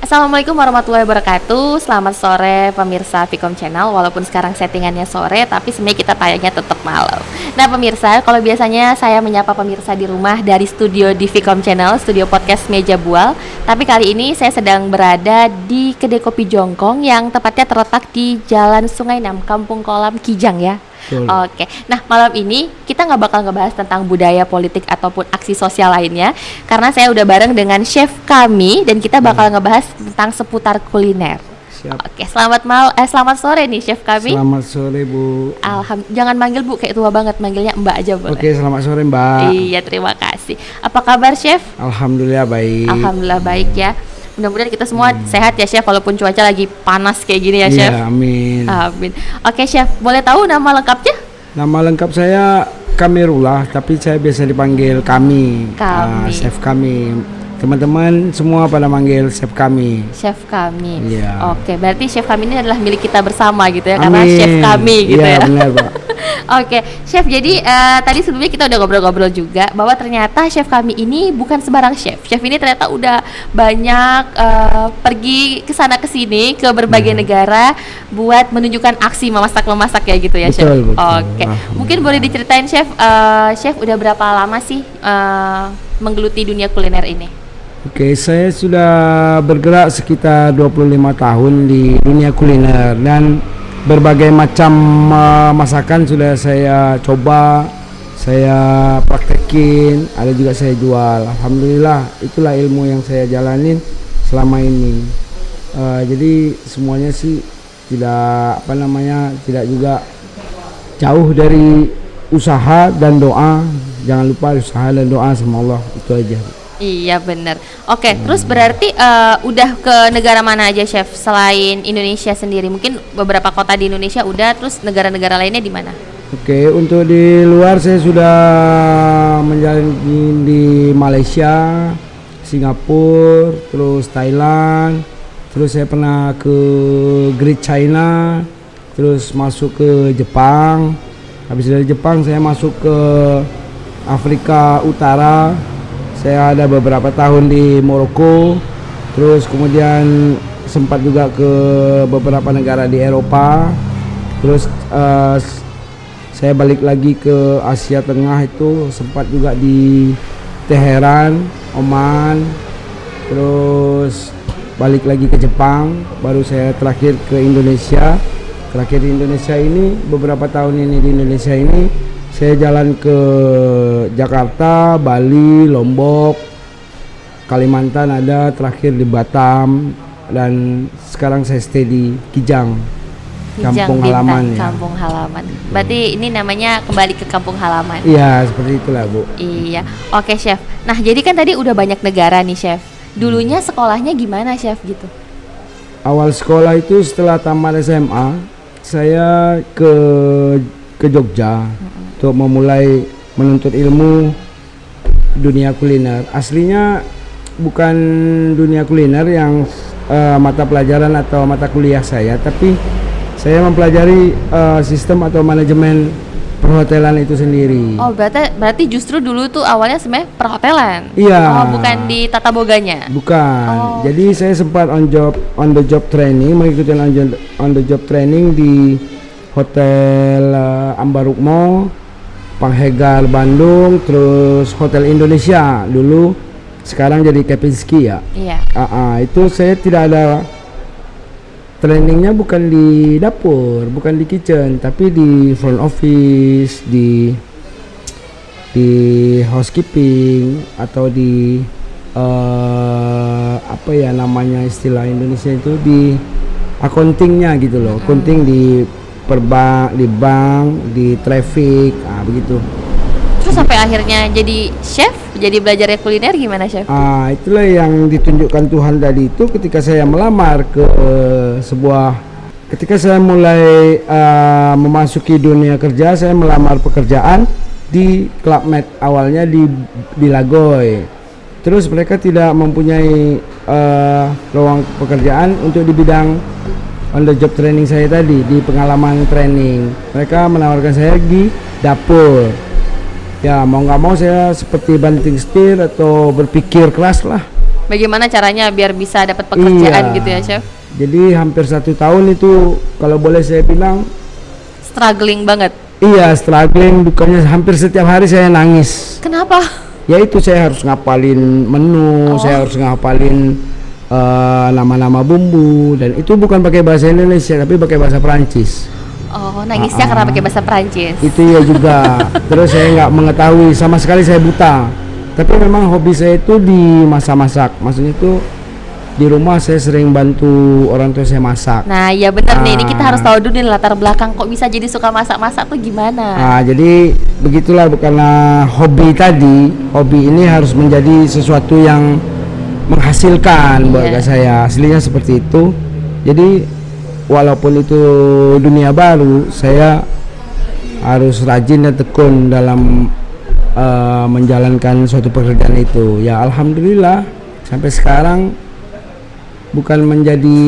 Assalamualaikum warahmatullahi wabarakatuh. Selamat sore pemirsa Vicom Channel. Walaupun sekarang settingannya sore, tapi sebenarnya kita tayangnya tetap malam. Nah pemirsa, kalau biasanya saya menyapa pemirsa di rumah dari studio di Vicom Channel, studio podcast Meja Bual. Tapi kali ini saya sedang berada di Kedai Kopi Jongkong yang tepatnya terletak di Jalan Sungai 6, Kampung Kolam Kijang ya. Oke, nah malam ini kita nggak bakal ngebahas tentang budaya politik ataupun aksi sosial lainnya, karena saya udah bareng dengan chef kami dan kita bakal ngebahas tentang seputar kuliner. Siap. Oke, selamat sore nih chef kami. Selamat sore Bu. Jangan manggil Bu kayak tua banget, manggilnya Mbak aja boleh. Oke, selamat sore Mbak. Iya, terima kasih. Apa kabar chef? Alhamdulillah baik. Alhamdulillah baik ya. Mudah-mudahan kita semua sehat ya chef, walaupun cuaca lagi panas kayak gini ya chef. Iya, amin. Amin. Oke chef, boleh tahu nama lengkapnya? Nama lengkap saya Kamirullah, tapi saya biasa dipanggil Kami. Chef Kami. Teman-teman semua pada manggil chef Kami. Chef Kami. Iya. Oke, berarti chef Kami ini adalah milik kita bersama gitu ya, Amin. karena chef kami gitu ya. ya. Benar Pak. Oke, chef. Jadi tadi sebelumnya kita udah ngobrol-ngobrol juga bahwa ternyata chef Kami ini bukan sembarang chef. Chef ini ternyata udah banyak pergi ke sana ke sini ke berbagai negara buat menunjukkan aksi memasak ya gitu ya, chef. Betul. Oke. Mungkin boleh diceritain chef, chef udah berapa lama sih menggeluti dunia kuliner ini? Oke, saya sudah bergerak sekitar 25 tahun di dunia kuliner dan berbagai macam masakan sudah saya coba, saya praktekin, ada juga saya jual. Alhamdulillah, itulah ilmu yang saya jalanin selama ini. Jadi semuanya sih tidak tidak juga jauh dari usaha dan doa. Jangan lupa usaha dan doa sama Allah, itu aja. Iya benar. Oke, terus berarti udah ke negara mana aja chef selain Indonesia sendiri? Mungkin beberapa kota di Indonesia udah, terus negara-negara lainnya di mana? Oke, untuk di luar saya sudah menjalani di Malaysia, Singapura, terus Thailand, terus saya pernah ke Great China, terus masuk ke Jepang. Habis dari Jepang saya masuk ke Afrika Utara. Saya ada beberapa tahun di Maroko, terus kemudian sempat juga ke beberapa negara di Eropa, terus saya balik lagi ke Asia Tengah, itu sempat juga di Teheran, Oman, terus balik lagi ke Jepang, baru saya terakhir ke Indonesia. Terakhir di Indonesia ini, beberapa tahun ini di Indonesia ini saya jalan ke Jakarta, Bali, Lombok, Kalimantan ada, terakhir di Batam, dan sekarang saya stay di Kijang, kampung halaman ya. Kampung halaman. Berarti ini namanya kembali ke kampung halaman. Iya, seperti itulah Bu. Iya. Oke chef. Nah jadi kan tadi udah banyak negara nih chef. Dulunya sekolahnya gimana chef gitu? Awal sekolah itu setelah tamat SMA, saya ke Jogja untuk memulai menuntut ilmu dunia kuliner. Aslinya bukan dunia kuliner yang mata pelajaran atau mata kuliah saya, tapi saya mempelajari sistem atau manajemen perhotelan itu sendiri. Oh, berarti justru dulu tuh awalnya sebenarnya perhotelan. Iya. Oh, bukan di tata boganya. Bukan. Oh. Jadi saya sempat on the job training, mengikuti on the job training di Hotel Ambarukmo, Panghegar Bandung, terus Hotel Indonesia dulu, sekarang jadi Kempinski ya. Iya. Itu saya tidak ada trainingnya, bukan di dapur, bukan di kitchen, tapi di front office, di housekeeping, atau di apa ya namanya istilah Indonesia itu, di accountingnya gitu loh, accounting di bank, di traffic, begitu. Terus sampai akhirnya jadi chef, jadi belajar kuliner gimana chef? Itulah yang ditunjukkan Tuhan tadi itu ketika saya melamar ke ketika saya mulai memasuki dunia kerja. Saya melamar pekerjaan di Club Med, awalnya di Lagoy. Terus mereka tidak mempunyai ruang pekerjaan untuk di bidang on the job training saya tadi, di pengalaman training. Mereka menawarkan saya di dapur. Ya mau nggak mau saya seperti banting setir atau berpikir keras lah. Bagaimana caranya biar bisa dapat pekerjaan Iya. gitu ya, Chef? Jadi hampir 1 tahun itu kalau boleh saya bilang, Struggling banget. iya struggling, bukannya hampir setiap hari saya nangis. Kenapa? Ya itu saya harus ngapalin menu, saya harus ngapalin nama-nama bumbu, dan itu bukan pakai bahasa Indonesia tapi pakai bahasa Perancis. Oh, nangisnya karena pakai bahasa Perancis. Itu ya juga. Terus saya nggak mengetahui, sama sekali saya buta. Tapi memang hobi saya itu di masak-masak. Maksudnya itu di rumah saya sering bantu orang tua saya masak. Nah, ya benar nih. Ini kita harus tahu dulu nih latar belakang kok bisa jadi suka masak-masak tuh gimana? Nah, jadi begitulah, karena hobi tadi, hobi ini harus menjadi sesuatu yang menghasilkan buat saya. Aslinya seperti itu. Jadi walaupun itu dunia baru, saya harus rajin dan tekun dalam menjalankan suatu pekerjaan itu. Ya alhamdulillah sampai sekarang bukan menjadi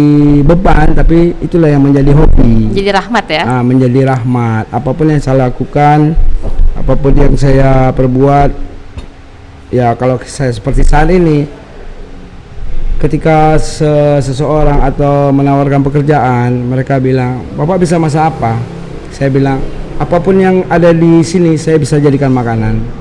beban, tapi itulah yang menjadi hobi. Jadi rahmat ya? Menjadi rahmat. Apapun yang saya lakukan, apapun yang saya perbuat, ya kalau saya seperti saat ini, ketika seseorang atau menawarkan pekerjaan, mereka bilang, "Bapak bisa masak apa?" Saya bilang, "Apapun yang ada di sini saya bisa jadikan makanan."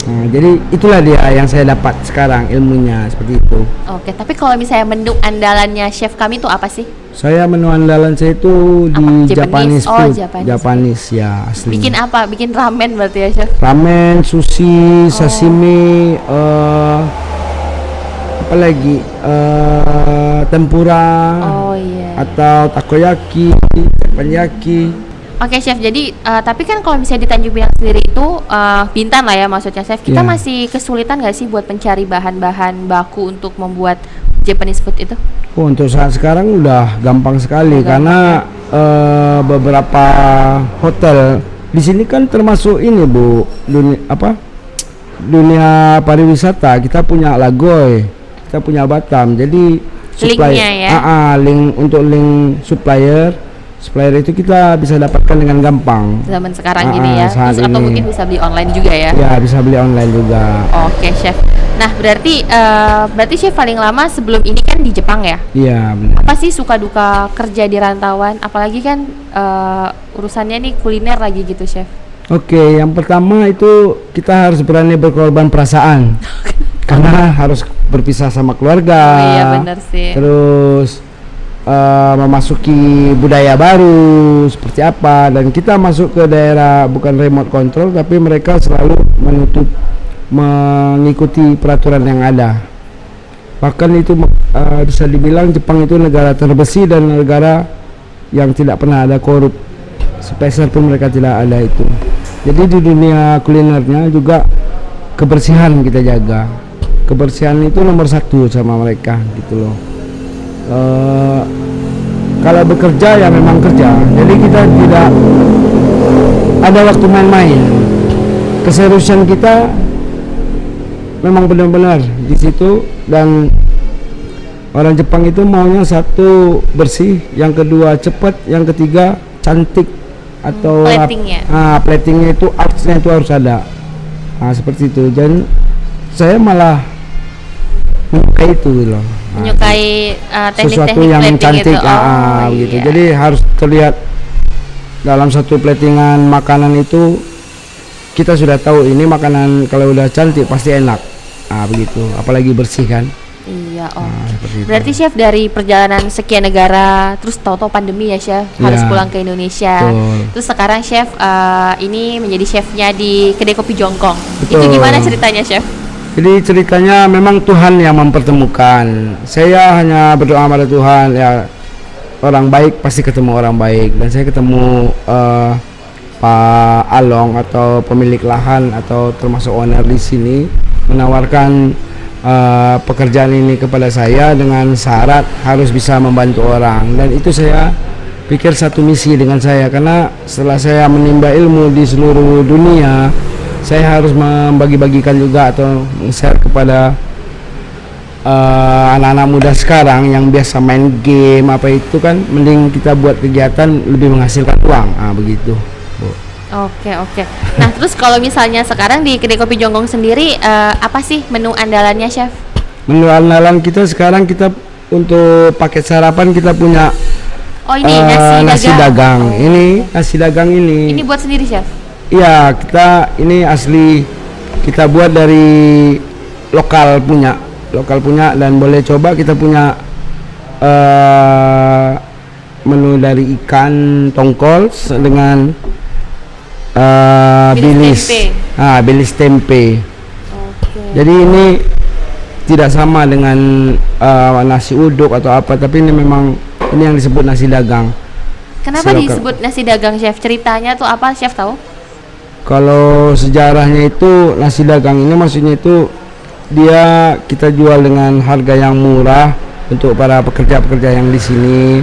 Jadi itulah dia yang saya dapat sekarang, ilmunya seperti itu. Oke, tapi kalau misalnya menu andalannya chef kami itu apa sih? Saya menu andalan saya itu di Japanese Oh, food. Japanese. Japanese ya asli. Bikin apa? Bikin ramen berarti ya, chef? Ramen, sushi, sashimi, apa lagi, tempura, Oh iya. atau takoyaki, teppanyaki. Oke, chef. Jadi tapi kan kalau misalnya di Tanjung Pinang sendiri itu Bintan lah ya maksudnya, chef. Kita Iya. masih kesulitan nggak sih buat mencari bahan-bahan baku untuk membuat Japanese food itu? Untuk saat sekarang udah gampang sekali, karena beberapa hotel di sini kan termasuk ini Bu, dunia pariwisata. Kita punya Lagoy, kita punya Batam. Jadi Linknya ya? link untuk link supplier itu kita bisa dapatkan dengan gampang. Zaman sekarang gini ya. saat Terus atau ini. mungkin bisa beli online juga ya? Ya bisa beli online juga. Oke, chef. Nah, berarti chef paling lama sebelum ini kan di Jepang ya? Iya benar. Apa sih suka duka kerja di rantauan? Apalagi kan urusannya nih kuliner lagi gitu, chef. Oke, yang pertama itu kita harus berani berkorban perasaan. Karena harus berpisah sama keluarga. Oh iya benar sih. Terus memasuki budaya baru seperti apa, dan kita masuk ke daerah bukan remote control tapi mereka selalu mengikuti peraturan yang ada. Bahkan itu bisa dibilang Jepang itu negara terbersih dan negara yang tidak pernah ada korup, sepeser pun mereka tidak ada itu. Jadi di dunia kulinernya juga kebersihan kita jaga. Kebersihan itu nomor 1 sama mereka gitu loh. Kalau bekerja ya memang kerja, jadi kita tidak ada waktu main-main. Keseriusan kita memang benar-benar di situ, dan orang Jepang itu maunya 1 bersih, yang kedua cepat, yang ketiga cantik atau Platingnya. Platingnya itu artsnya itu harus ada. Seperti itu. Dan saya malah menyukai itu loh. Menyukai Sesuatu teknik-teknik yang plating cantik, itu. Oh, gitu. iya. Jadi harus terlihat dalam satu platingan makanan itu, kita sudah tahu ini makanan kalau udah cantik pasti enak. Begitu. Apalagi bersih kan. Iya, Seperti itu. Berarti chef dari perjalanan sekian negara, terus tahu-tahu pandemi ya chef, harus Iya. pulang ke Indonesia. Betul. Terus sekarang chef ini menjadi chefnya di kedai kopi Jongkong. Itu Betul. gimana ceritanya chef? Jadi ceritanya memang Tuhan yang mempertemukan. Saya hanya berdoa pada Tuhan, ya orang baik pasti ketemu orang baik, dan saya ketemu Pak Along atau pemilik lahan atau termasuk owner di sini menawarkan pekerjaan ini kepada saya dengan syarat harus bisa membantu orang, dan itu saya pikir satu misi dengan saya, karena setelah saya menimba ilmu di seluruh dunia, saya harus membagi-bagikan juga atau share kepada anak-anak muda sekarang yang biasa main game apa itu kan, mending kita buat kegiatan lebih menghasilkan uang. Begitu, Bu. Oke. Nah terus kalau misalnya sekarang di kedai kopi Jongkong sendiri apa sih menu andalannya chef? Menu andalan kita sekarang kita untuk paket sarapan kita punya Oh ini nasi dagang. Oh. Ini nasi dagang ini. Ini buat sendiri chef? Iya, kita ini asli kita buat dari lokal punya dan boleh coba kita punya menu dari ikan tongkol dengan bilis tempe. Okay. Jadi ini tidak sama dengan nasi uduk atau apa, tapi ini memang ini yang disebut nasi dagang. Kenapa disebut nasi dagang chef? Ceritanya tuh apa chef tahu? Kalau sejarahnya itu nasi dagang ini maksudnya itu dia kita jual dengan harga yang murah untuk para pekerja-pekerja yang di sini,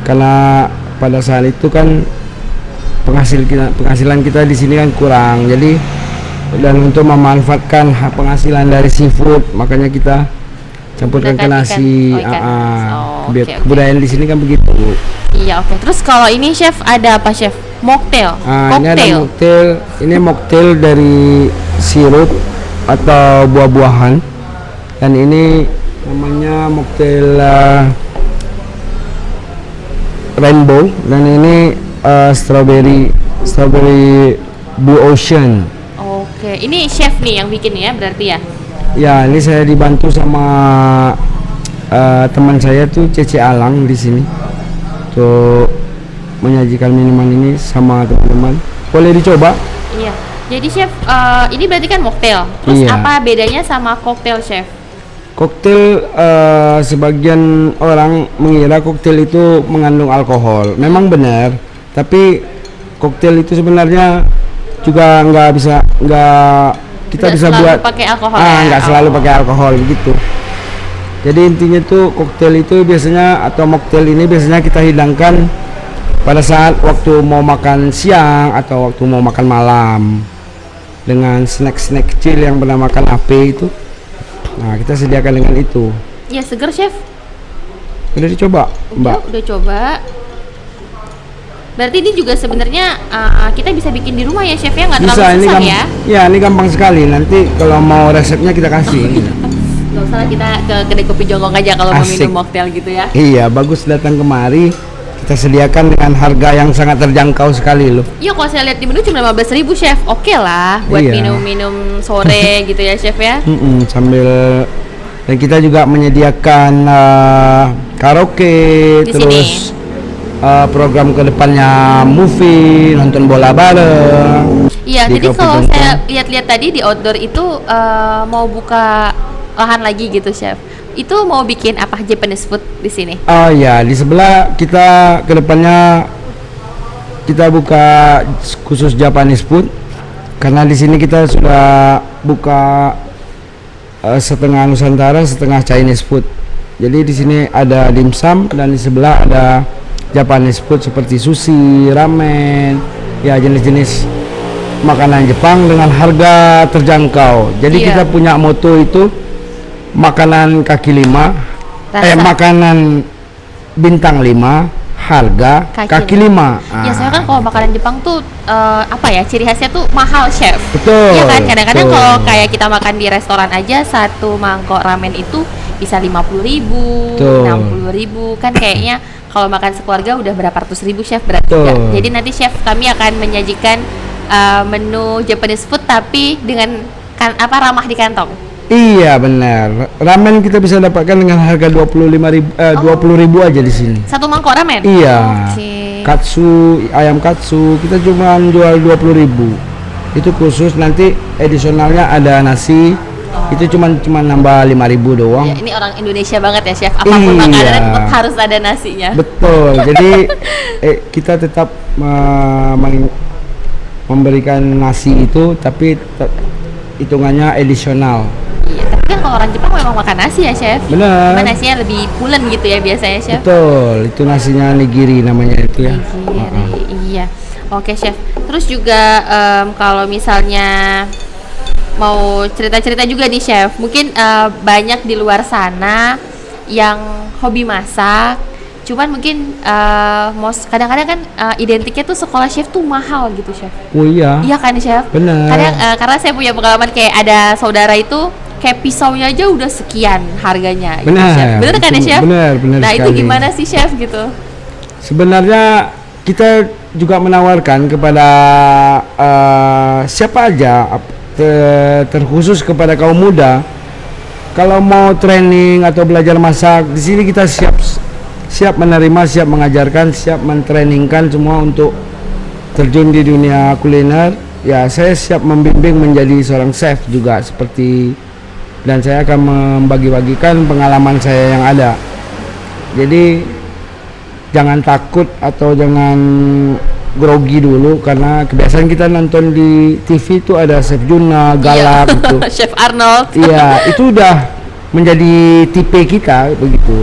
karena pada saat itu kan penghasilan kita di sini kan kurang, jadi dan untuk memanfaatkan penghasilan dari seafood makanya kita campurkan ke nasi. Kebudayaan di sini kan begitu. Iya, oke. Terus kalau ini chef ada apa chef? Mocktail. Ini ada mocktail. Ini mocktail dari sirup atau buah-buahan, dan ini namanya mocktail rainbow, dan ini strawberry blue ocean. Oke, ini chef nih yang bikin ya berarti ya? Ya, ini saya dibantu sama teman saya tuh Cece Alang di sini untuk menyajikan minuman ini sama teman-teman. Boleh dicoba? Iya. Jadi chef, ini berarti kan mocktail. Terus apa bedanya sama koktail chef? Koktail sebagian orang mengira koktail itu mengandung alkohol. Memang benar, tapi koktail itu sebenarnya juga kita bisa buat pakai alkohol. Nggak selalu pakai alkohol begitu. Jadi intinya tuh koktail itu biasanya atau mocktail ini biasanya kita hidangkan pada saat waktu mau makan siang atau waktu mau makan malam dengan snack kecil yang bernamakan AP itu. Nah, kita sediakan dengan itu. Ya, seger chef. Udah dicoba, Mbak? Udah coba. Berarti ini juga sebenarnya kita bisa bikin di rumah ya chef ya, nggak terlalu susah ya? Ya, ini gampang sekali. Nanti kalau mau resepnya kita kasih. Nggak usah, kita ke kedai kopi Jonggong aja kalau mau minum mocktail gitu ya. Iya, bagus datang kemari. Kita sediakan dengan harga yang sangat terjangkau sekali loh. Iya, kalau saya lihat di menu cuma 15.000 chef. Oke lah buat minum-minum sore gitu ya chef ya. Sambil dan kita juga menyediakan karaoke di terus program kedepannya movie, nonton bola bareng. Iya, jadi kalau saya lihat-lihat tadi di outdoor itu mau buka lahan lagi gitu chef. Itu mau bikin apa Japanese food di sini? Oh ya, di sebelah kita kedepannya kita buka khusus Japanese food, karena di sini kita sudah buka setengah Nusantara, setengah Chinese food. Jadi di sini ada dimsum dan di sebelah ada Japanese food seperti sushi, ramen, ya jenis-jenis makanan Jepang dengan harga terjangkau. Jadi kita punya moto itu makanan kaki lima, makanan bintang 5, harga kaki 5. Ya, soalnya kan kalau makanan Jepang tuh apa ya, ciri khasnya tuh mahal chef. Betul. Ya kan, kadang-kadang kalau kayak kita makan di restoran aja satu mangkok ramen itu bisa 50.000, 60.000 kan, kayaknya kalau makan sekeluarga udah berapa ratus ribu chef berarti ya. Jadi nanti chef kami akan menyajikan menu Japanese food tapi dengan ramah di kantong. Iya benar. Ramen kita bisa dapatkan dengan harga 20.000 aja di sini. Satu mangkok ramen? Iya. Katsu, ayam katsu kita cuma jual 20.000. Itu khusus, nanti edisionalnya ada nasi. Itu cuma nambah 5.000 doang. Ya, ini orang Indonesia banget ya chef. Apapun makanan harus ada nasinya. Betul. Jadi kita tetap memberikan nasi itu, tapi hitungannya edisional. Iya, tapi kan kalau orang Jepang memang makan nasi ya chef. Benar. Cuma nasinya lebih pulen gitu ya biasanya chef. Betul, itu nasinya nigiri namanya itu ya. Nigiri, iya. Oke chef. Terus juga kalau misalnya mau cerita-cerita juga nih chef, mungkin banyak di luar sana yang hobi masak. Cuman mungkin kadang-kadang kan identiknya tuh sekolah chef tuh mahal gitu chef. Oh iya. Iya kan chef? Benar. Kadang karena saya punya pengalaman kayak ada saudara itu kayak pisaunya aja udah sekian harganya. Gitu, Benar, Chef. Bener kan ya, itu Chef? benar Nah, itu sekali. gimana sih, Chef gitu? Sebenarnya kita juga menawarkan kepada siapa aja, terkhusus kepada kaum muda, kalau mau training atau belajar masak, di sini kita siap menerima, siap mengajarkan, siap mentrainingkan semua untuk terjun di dunia kuliner. Ya, saya siap membimbing menjadi seorang chef juga seperti, dan saya akan membagi-bagikan pengalaman saya yang ada. Jadi jangan takut atau jangan grogi dulu, karena kebiasaan kita nonton di TV itu ada Chef Juna, galak gitu. Chef Arnold. Iya, itu udah menjadi tipe kita begitu.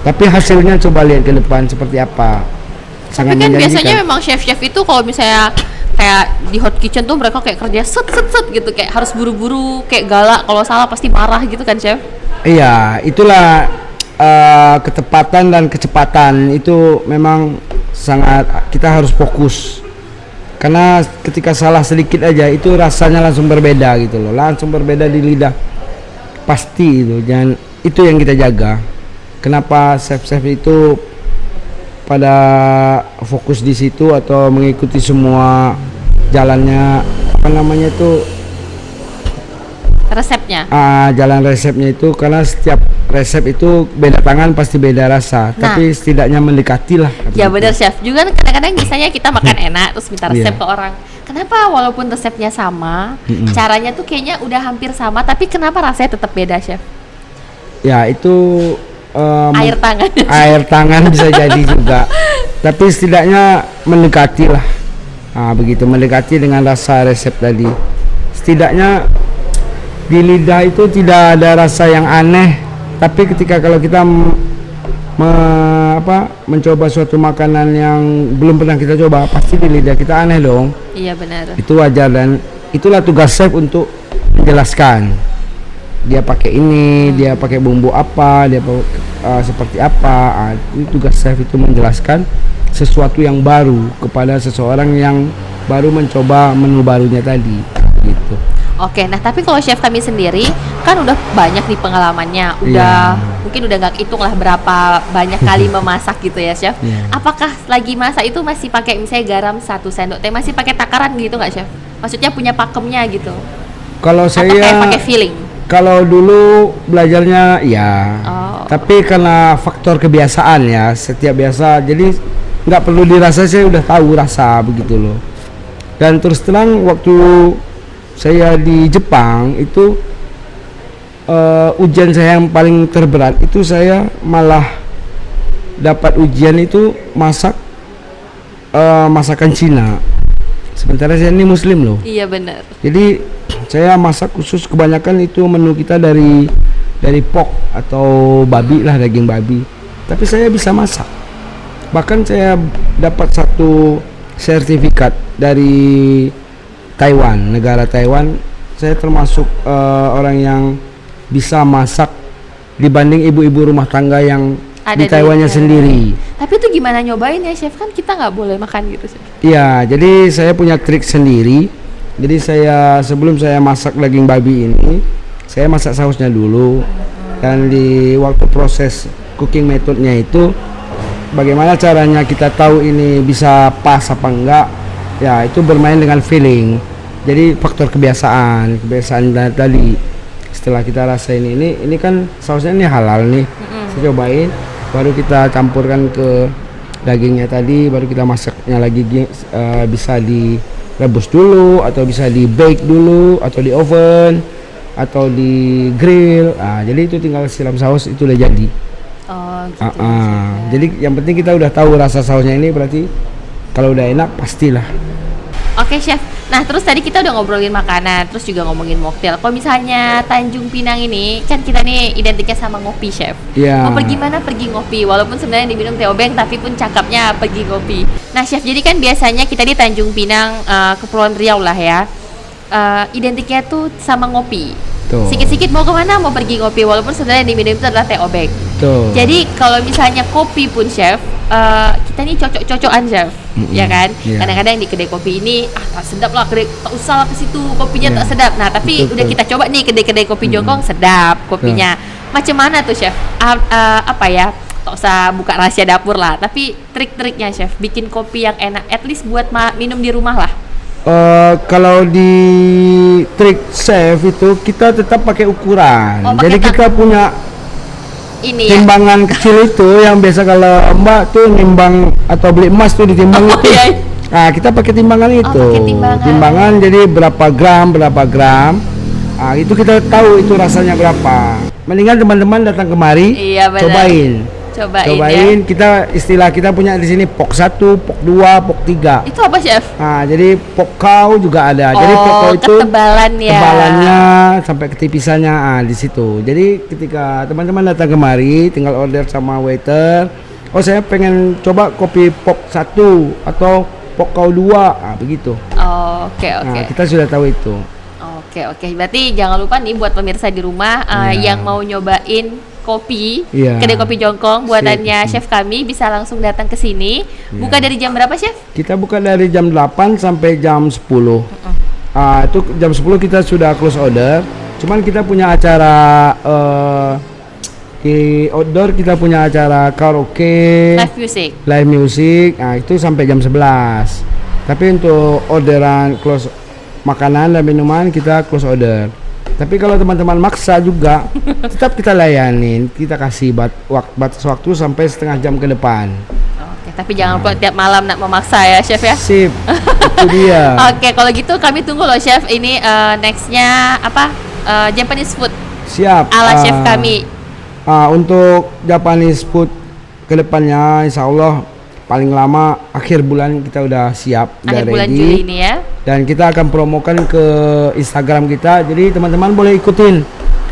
Tapi hasilnya coba lihat ke depan seperti apa. Tapi kan biasanya memang chef-chef itu kalau misalnya kayak di hot kitchen tuh mereka kayak kerja set gitu, kayak harus buru-buru, kayak galak, kalau salah pasti marah gitu kan, Chef? Iya, itulah ketepatan dan kecepatan itu memang sangat, kita harus fokus. Karena ketika salah sedikit aja itu rasanya langsung berbeda gitu loh, langsung berbeda di lidah. Pasti itu, dan itu yang kita jaga. Kenapa chef-chef itu pada fokus di situ atau mengikuti semua jalannya, apa namanya itu, Resepnya. jalan resepnya itu, karena setiap resep itu beda tangan pasti beda rasa. Nah, tapi setidaknya mendekati lah. Ya benar, Chef. Juga kadang-kadang misalnya kita makan enak terus minta resep Iya. ke orang. Kenapa walaupun resepnya sama, caranya tuh kayaknya udah hampir sama, tapi kenapa rasanya tetap beda, Chef? Ya itu Air tangan. air tangan bisa jadi juga. Tapi setidaknya mendekati lah. Nah, begitu mendekati dengan rasa resep tadi. Setidaknya di lidah itu tidak ada rasa yang aneh. Tapi ketika kalau kita mencoba suatu makanan yang belum pernah kita coba, pasti di lidah kita aneh dong. Iya benar. Itu wajar, dan itulah tugas chef untuk menjelaskan. Dia pakai ini, dia pakai bumbu apa, dia seperti apa. Itu tugas chef, itu menjelaskan sesuatu yang baru kepada seseorang yang baru mencoba menu barunya tadi gitu. Oke, nah tapi kalau chef kami sendiri kan udah banyak nih pengalamannya, mungkin udah nggak hitung lah berapa banyak kali memasak gitu ya, Chef. Apakah lagi masak itu masih pakai misalnya garam 1 sendok teh, masih pakai takaran gitu nggak, Chef? Maksudnya punya pakemnya gitu? Kalau Atau kayak saya pakai feeling? kalau dulu belajarnya ya, tapi karena faktor kebiasaan ya, setiap biasa, jadi nggak perlu dirasa, saya udah tahu rasa begitu loh. Dan terus terang waktu saya di Jepang itu ujian saya yang paling terberat itu, saya malah dapat ujian itu masak masakan Cina. Sementara saya ini Muslim loh. Iya benar. Jadi saya masak khusus, kebanyakan itu menu kita dari pork atau babi lah, daging babi. Tapi saya bisa masak. Bahkan saya dapat 1 sertifikat dari Taiwan, negara Taiwan. Saya termasuk orang yang bisa masak dibanding ibu-ibu rumah tangga yang Ada di Taiwannya sendiri. Tapi itu gimana nyobain ya, Chef? Kan kita nggak boleh makan gitu, Chef. Iya, jadi saya punya trik sendiri. Jadi sebelum saya masak daging babi ini, saya masak sausnya dulu. Dan di waktu proses cooking methodnya itu, bagaimana caranya kita tahu ini bisa pas apa enggak? Ya, itu bermain dengan feeling. Jadi faktor kebiasaan tadi. Setelah kita rasain ini kan sausnya ini halal nih. Saya cobain, baru kita campurkan ke dagingnya tadi, baru kita masaknya lagi, bisa direbus dulu atau bisa di bake dulu atau di oven atau di grill. Jadi itu tinggal siram saus, itu udah jadi. Oh gitu. Jadi yang penting kita udah tahu rasa sausnya ini, berarti kalau udah enak pastilah. Oke, Chef. Nah, terus tadi kita udah ngobrolin makanan, terus juga ngomongin mocktail. Kalau misalnya Tanjung Pinang ini, kan kita nih identiknya sama ngopi, Chef. Iya. Mau pergi mana? Pergi ngopi. Walaupun sebenarnya diminum teh obeng, tapi pun cakapnya pergi ngopi. Nah, Chef, jadi kan biasanya kita di Tanjung Pinang, Kepulauan Riau lah ya, identiknya tuh sama ngopi. Tuh. Sikit-sikit mau kemana? Mau pergi ngopi. Walaupun sebenarnya diminum itu adalah teh obeng. Betul. Jadi kalau misalnya kopi pun chef, kita ini cocok-cocokan chef, ya kan? Iya. Kadang-kadang di kedai kopi ini tak sedap lah, tak usah lah ke situ, kopinya Iya. tak sedap. Nah tapi Betul, udah betul. kita coba nih kedai-kedai kopi Jongkong sedap kopinya. Macam mana tuh chef? Apa ya? Tak usah buka rahasia dapur lah, tapi trik-triknya chef bikin kopi yang enak, at least buat minum di rumah lah. Kalau di trik chef itu kita tetap pakai ukuran. Oh, pakai Jadi kita punya Ini ya. timbangan kecil itu yang biasa kalau Mbak tuh nimbang atau beli emas tuh ditimbang Oh, itu. iya. Nah, kita pakai timbangan itu. pakai timbangan. jadi berapa gram. Ah, itu kita tahu itu rasanya berapa. Mendingan teman-teman datang kemari, Iya, benar. cobain. Kita istilah kita punya di sini pok 1, pok 2, pok 3. Itu apa chef? Nah, jadi pok kau juga ada. Jadi pok kau itu ketebalan ya. tebalannya sampai ketipisannya di situ. Jadi ketika teman-teman datang kemari, tinggal order sama waiter. Oh, saya pengen coba kopi pok 1 atau pok kau 2. Begitu. Oke. Nah, kita sudah tahu itu. Oke. Berarti jangan lupa nih buat pemirsa di rumah Iya. yang mau nyobain kopi, Iya. kedai kopi Jongkong buatannya Sip. chef kami bisa langsung datang ke sini. Iya. Buka dari jam berapa chef? Kita buka dari jam 8 sampai jam 10. Itu jam 10 kita sudah close order. Cuman kita punya acara di outdoor, kita punya acara karaoke, Live music. Nah, itu sampai jam 11. Tapi untuk orderan close makanan dan minuman kita close order. Tapi kalau teman-teman maksa juga tetap kita layanin, kita kasih batas waktu sampai setengah jam ke depan. Oke, tapi jangan lupa tiap malam nak memaksa ya chef ya. Sip, itu dia. Oke, kalau gitu kami tunggu loh chef. Ini nextnya apa? Japanese food Siap. ala chef kami. Untuk Japanese food kedepannya insya Allah paling lama akhir bulan kita udah siap, Akhir udah bulan ready. Juli ini ya. Dan kita akan promokan ke Instagram kita. Jadi teman-teman boleh ikutin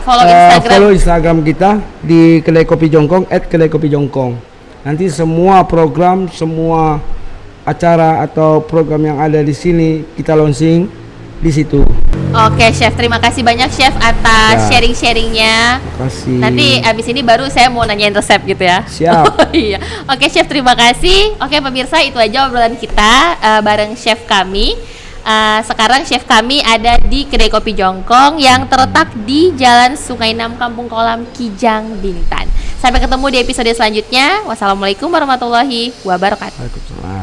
Follow Instagram kita di Kedai Kopi Jongkong @kedaikopijongkong. Nanti semua program, semua acara atau program yang ada di sini kita launching di situ. Oke chef, terima kasih banyak chef atas Ya. sharing-sharingnya. Terima kasih. Nanti abis ini baru saya mau nanyain resep gitu ya. Siap. Oh, iya. Oke chef, terima kasih. Oke pemirsa, itu aja obrolan kita bareng chef kami. Sekarang chef kami ada di Kedai Kopi Jongkong yang terletak di Jalan Sungai 6 Kampung Kolam Kijang Bintan. Sampai ketemu di episode selanjutnya. Wassalamualaikum warahmatullahi wabarakatuh. Waalaikumsalam.